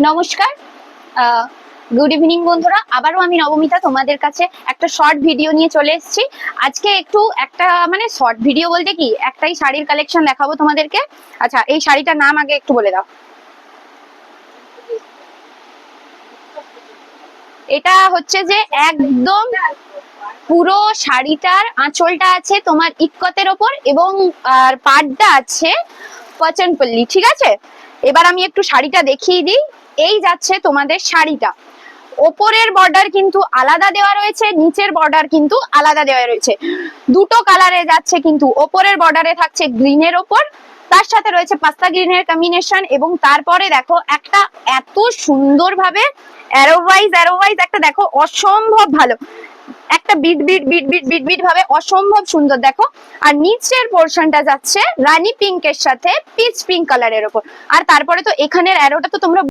নমস্কার, good evening বন্ধুরা। আবারও আমি নবমিতা তোমাদের কাছে একটা শর্ট ভিডিও নিয়ে চলে এসেছি। আজকে একটা শর্ট ভিডিও বলতে কি, একটাই শাড়ির কালেকশন দেখাবো তোমাদেরকে। আচ্ছা, এই শাড়িটার নাম আগে একটু বলে দাও। এটা হচ্ছে যে একদম পুরো শাড়িটার আঁচলটা আছে তোমার ইক্কতের ওপর এবং আর পাড়টা আছে পচনপল্লী, ঠিক আছে। এবার আমি একটু শাড়িটা দেখিয়ে দিই। এই যাচ্ছে তোমাদের শাড়িটা, ওপরের বর্ডার কিন্তু আলাদা দেওয়া রয়েছে, নিচের বর্ডার কিন্তু আলাদা দেওয়া রয়েছে। দুটো কালারে যাচ্ছে, কিন্তু ওপরের বর্ডারে থাকছে গ্রিনের ওপর, তার সাথে রয়েছে পাস্তা গ্রিনের কম্বিনেশন, এবং তারপরে দেখো একটা এত সুন্দর ভাবে অ্যারোওয়াইজ একটা দেখো অসম্ভব ভালো একটা bit bit bit bit bit bit ভাবে অসম্ভব সুন্দর দেখো। আর নিচের পোর্শনটা যাচ্ছে রানী পিঙ্কের সাথে পিচ পিঙ্ক কালারের ওপর। আর তারপরে তো এখানের অ্যারোটা তো তোমরা